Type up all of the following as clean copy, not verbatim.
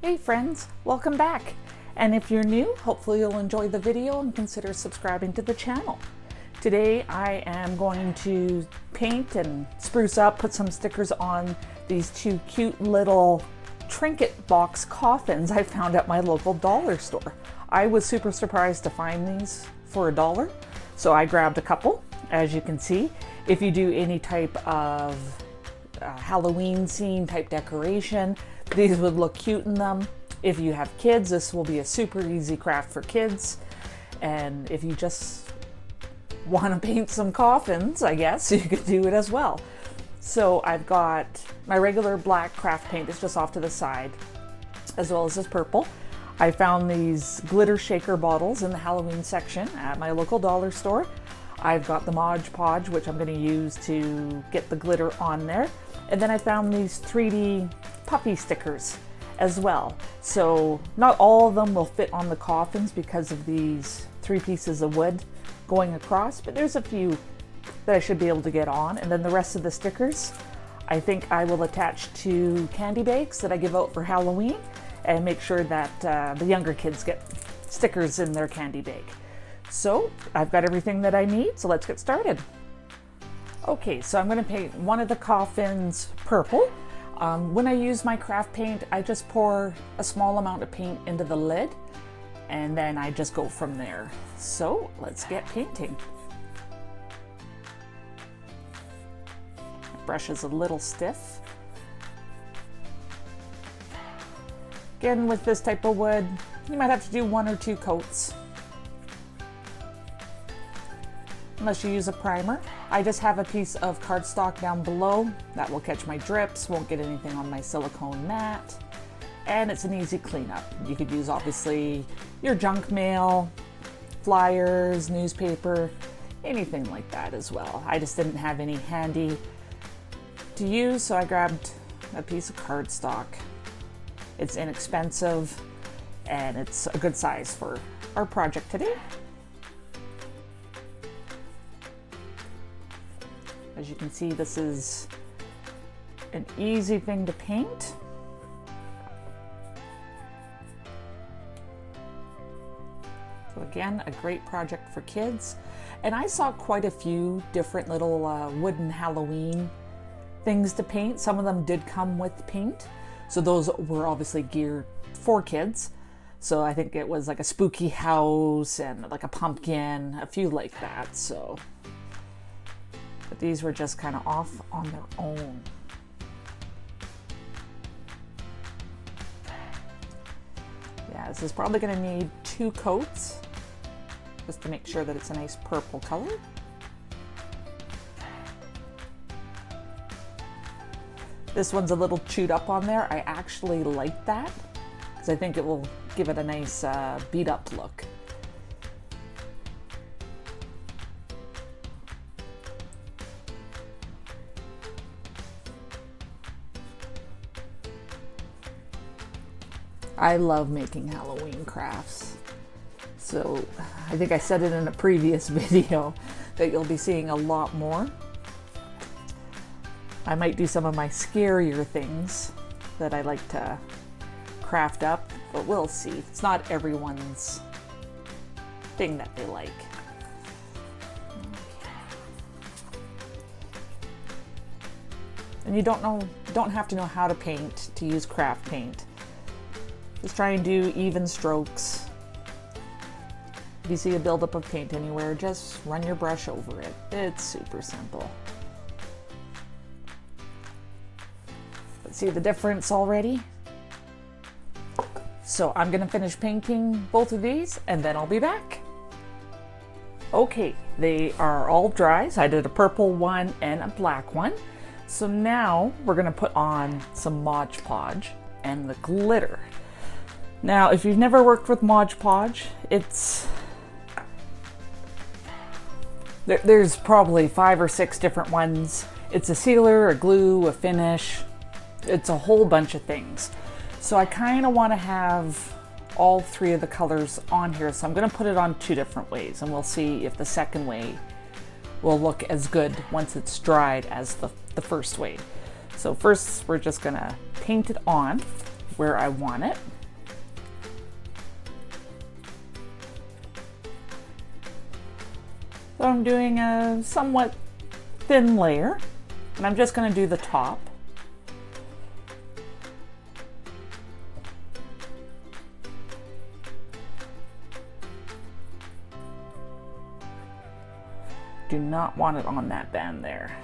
Hey friends, welcome back. And if you're new, hopefully you'll enjoy the video and consider subscribing to the channel. Today I am going to paint and spruce up, put some stickers on these two cute little trinket box coffins I found at my local dollar store. I was super surprised to find these for $1, so I grabbed a couple. As you can see, if you do any type of Halloween scene type decoration, these would look cute in them. If you have kids, this will be a super easy craft for kids. And if you just want to paint some coffins, I guess you could do it as well. So I've got my regular black craft paint that's just off to the side, as well as this purple. I found these glitter shaker bottles in the Halloween section at my local dollar store. I've got the Mod Podge, which I'm going to use to get the glitter on there. And then I found these 3D puppy stickers as well. So not all of them will fit on the coffins because of these 3 pieces of wood going across, but there's a few that I should be able to get on. And then the rest of the stickers, I think I will attach to candy bags that I give out for Halloween and make sure that the younger kids get stickers in their candy bag. So I've got everything that I need, so let's get started. Okay, so I'm going to paint one of the coffins purple. When I use my craft paint, I just pour a small amount of paint into the lid and then I just go from there. So let's get painting. My brush is a little stiff. Again, with this type of wood, you might have to do 1 or 2 coats, unless you use a primer. I just have a piece of cardstock down below that will catch my drips, won't get anything on my silicone mat, and it's an easy cleanup. You could use obviously your junk mail, flyers, newspaper, anything like that as well. I just didn't have any handy to use, so I grabbed a piece of cardstock. It's inexpensive and it's a good size for our project today. As you can see, this is an easy thing to paint. So again, a great project for kids. And I saw quite a few different little wooden Halloween things to paint. Some of them did come with paint, so those were obviously geared for kids. So I think it was like a spooky house and like a pumpkin, a few like that. So. But these were just kind of off on their own. Yeah, this is probably going to need 2 coats just to make sure that it's a nice purple color. This one's a little chewed up on there. I actually like that because I think it will give it a nice beat up look. I love making Halloween crafts. So I think I said it in a previous video that you'll be seeing a lot more. I might do some of my scarier things that I like to craft up, but we'll see. It's not everyone's thing that they like. And you don't have to know how to paint to use craft paint. Just try and do even strokes. If you see a buildup of paint anywhere, just run your brush over it. It's super simple. Let's see the difference already. So I'm gonna finish painting both of these and then I'll be back. Okay, they are all dry. So I did a purple one and a black one. So now we're gonna put on some Mod Podge and the glitter. Now, if you've never worked with Mod Podge, there's probably 5 or 6 different ones. It's a sealer, a glue, a finish. It's a whole bunch of things. So I kind of want to have all 3 of the colors on here. So I'm going to put it on 2 different ways, and we'll see if the second way will look as good once it's dried as the first way. So first, we're just going to paint it on. where I want it. So I'm doing a somewhat thin layer, and I'm just going to do the top. Do not want it on that band there.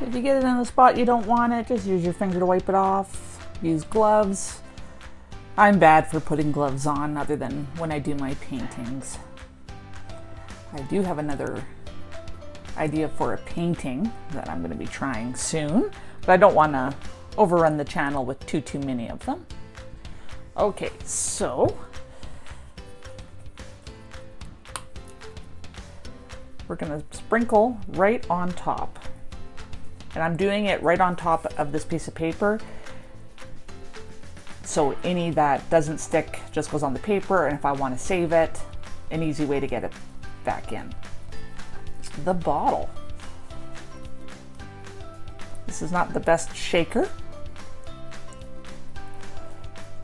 If you get it in a spot you don't want it, just use your finger to wipe it off. Use gloves. I'm bad for putting gloves on other than when I do my paintings. I do have another idea for a painting that I'm going to be trying soon, but I don't want to overrun the channel with too many of them. Okay, so we're going to sprinkle right on top. And I'm doing it right on top of this piece of paper. So any that doesn't stick just goes on the paper, and if I want to save it, an easy way to get it back in. The bottle. This is not the best shaker.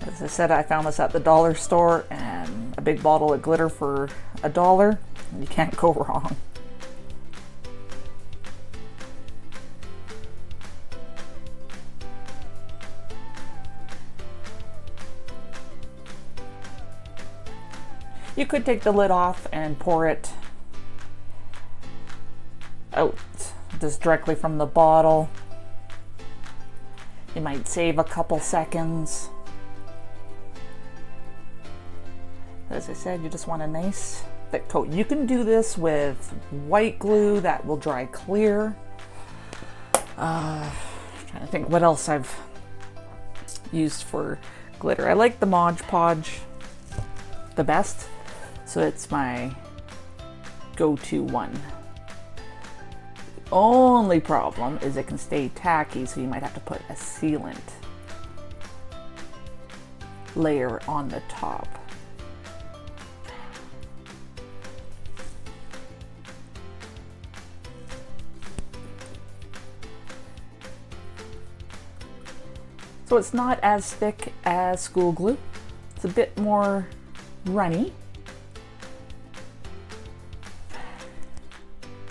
As I said, I found this at the dollar store, and a big bottle of glitter for $1. You can't go wrong. You could take the lid off and pour it out just directly from the bottle. You might save a couple seconds. As I said, you just want a nice thick coat. You can do this with white glue that will dry clear. Trying to think what else I've used for glitter. I like the Mod Podge the best. So it's my go-to one. The only problem is it can stay tacky, so you might have to put a sealant layer on the top. So it's not as thick as school glue. It's a bit more runny.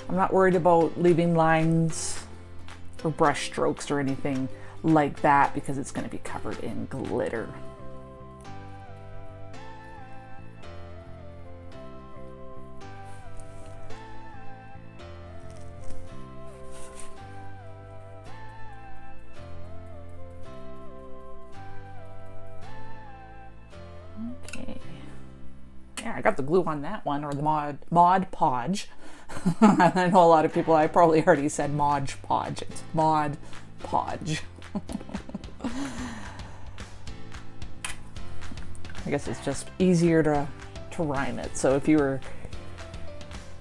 I'm not worried about leaving lines or brush strokes or anything like that because it's going to be covered in glitter. Okay. Yeah, I got the glue on that one, or the Mod Podge. I know a lot of people, I probably already said Mod Podge. It's Mod Podge. I guess it's just easier to rhyme it. So if you were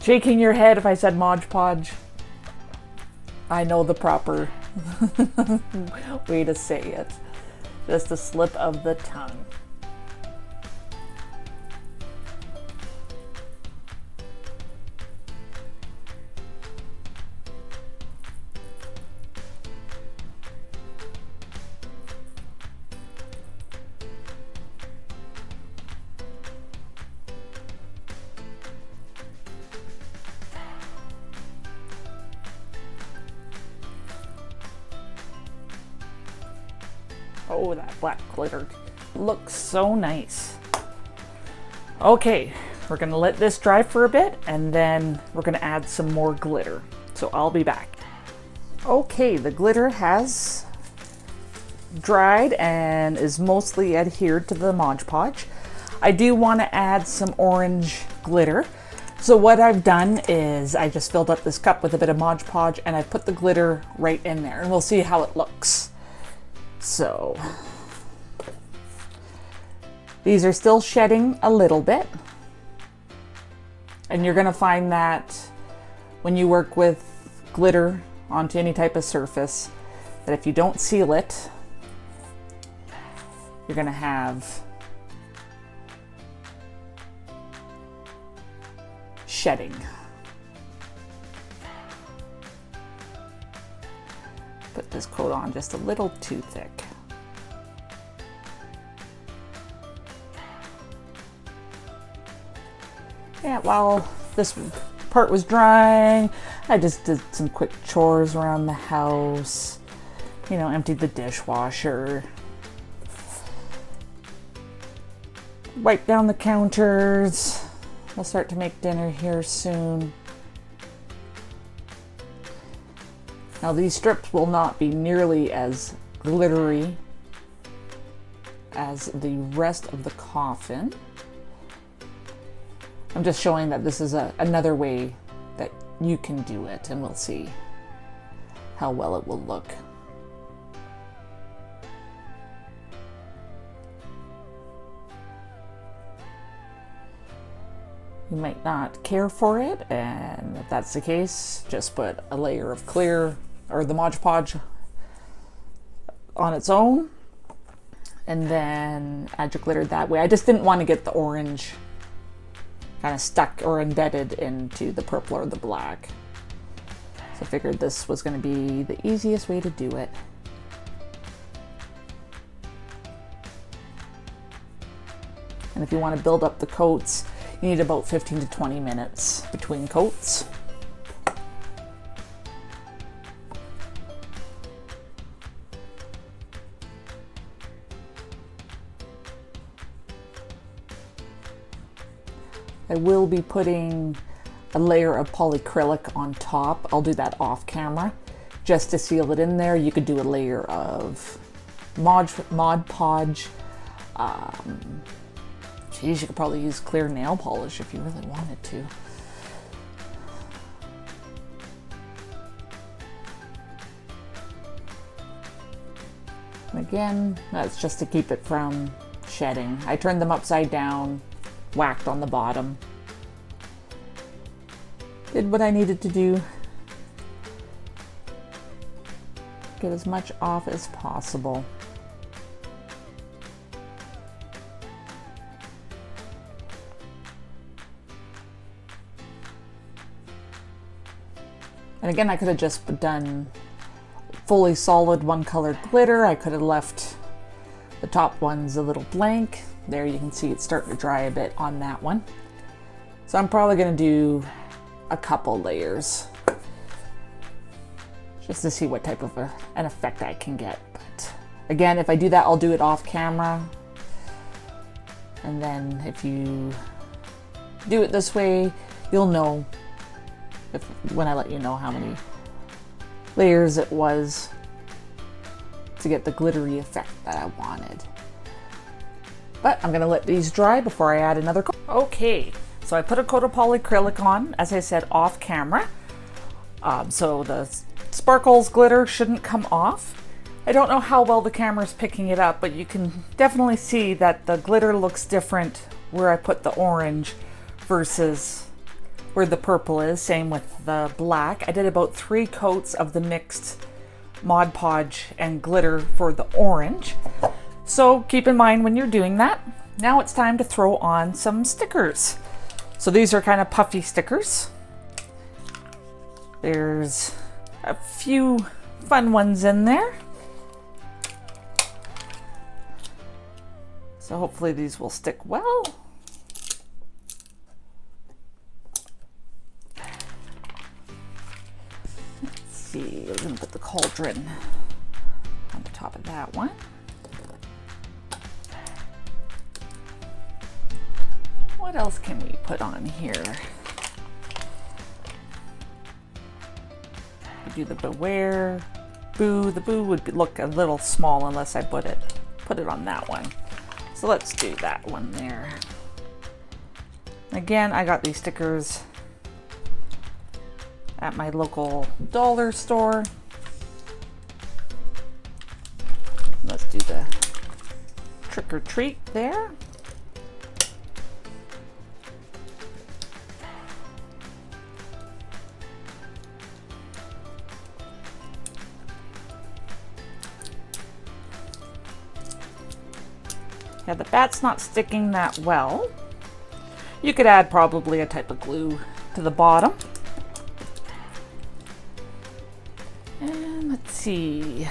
shaking your head if I said Mod Podge, I know the proper way to say it. Just a slip of the tongue. Oh, that black glitter looks so nice. Okay, we're gonna let this dry for a bit and then we're gonna add some more glitter. So I'll be back. Okay, the glitter has dried and is mostly adhered to the Mod Podge. I do want to add some orange glitter. So what I've done is I just filled up this cup with a bit of Mod Podge and I put the glitter right in there, and we'll see how it looks. So These are still shedding a little bit. And you're gonna find that when you work with glitter onto any type of surface, that if you don't seal it, you're gonna have shedding. Put this coat on just a little too thick. Yeah, while this part was drying, I just did some quick chores around the house. You know, emptied the dishwasher, wiped down the counters. I'll start to make dinner here soon. Now these strips will not be nearly as glittery as the rest of the coffin. I'm just showing that this is another way that you can do it, and we'll see how well it will look. You might not care for it, and if that's the case, just put a layer of clear or the Mod Podge on its own, and then add your glitter that way. I just didn't want to get the orange kind of stuck or embedded into the purple or the black. So I figured this was going to be the easiest way to do it. And if you want to build up the coats, you need about 15 to 20 minutes between coats. I will be putting a layer of polyacrylic on top. I'll do that off camera just to seal it in there. You could do a layer of Mod Podge. Geez, you could probably use clear nail polish if you really wanted to. And again, that's just to keep it from shedding. I turned them upside down, whacked on the bottom. Did what I needed to do. Get as much off as possible. And again, I could have just done fully solid one colored glitter. I could have left the top ones a little blank. There you can see it's starting to dry a bit on that one. So I'm probably going to do a couple layers just to see what type of an effect I can get. But again, if I do that, I'll do it off camera. And then if you do it this way, you'll know when I let you know how many layers it was to get the glittery effect that I wanted. But I'm gonna let these dry before I add another coat. Okay, so I put a coat of polyacrylic on, as I said, off camera. So the sparkles glitter shouldn't come off. I don't know how well the camera's picking it up, but you can definitely see that the glitter looks different where I put the orange versus where the purple is. Same with the black. I did about 3 coats of the mixed Mod Podge and glitter for the orange. So keep in mind when you're doing that. Now it's time to throw on some stickers. So these are kind of puffy stickers. There's a few fun ones in there. So hopefully these will stick well. We're going to put the cauldron on the top of that one. What else can we put on here? We do the beware, boo. The boo would look a little small unless I put it on that one. So let's do that one there. Again, I got these stickers at my local dollar store. Let's do the trick or treat there. Yeah, the bat's not sticking that well. You could add probably a type of glue to the bottom. And let's see.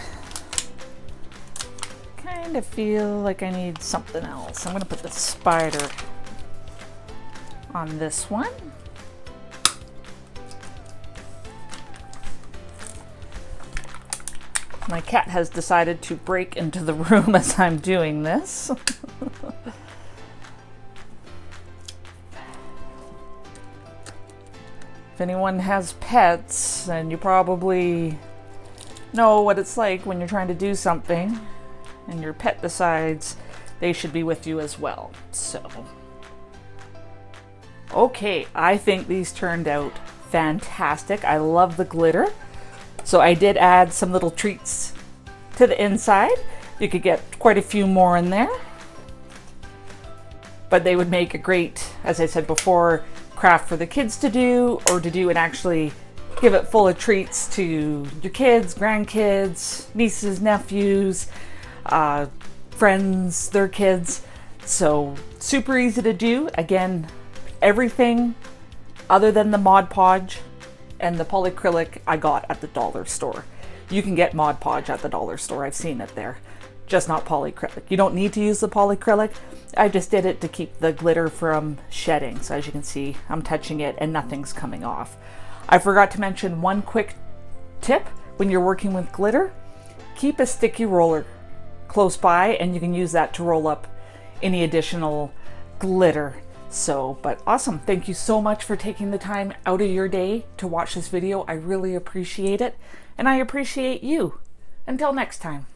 Kind of feel like I need something else. I'm going to put the spider on this one. My cat has decided to break into the room as I'm doing this. If anyone has pets, then you probably know what it's like when you're trying to do something and your pet decides they should be with you as well. So, okay, I think these turned out fantastic. I love the glitter. So I did add some little treats to the inside. You could get quite a few more in there. But they would make a great, as I said before, craft for the kids to do, or to do and actually give it full of treats to your kids, grandkids, nieces, nephews, friends, their kids. So super easy to do. Again, everything other than the Mod Podge and the polyacrylic I got at the dollar store. You can get Mod Podge at the dollar store. I've seen it there. Just not polyacrylic. You don't need to use the polyacrylic. I just did it to keep the glitter from shedding. So as you can see, I'm touching it and nothing's coming off. I forgot to mention one quick tip when you're working with glitter. Keep a sticky roller close by and you can use that to roll up any additional glitter. So, but awesome. Thank you so much for taking the time out of your day to watch this video. I really appreciate it. And I appreciate you. Until next time.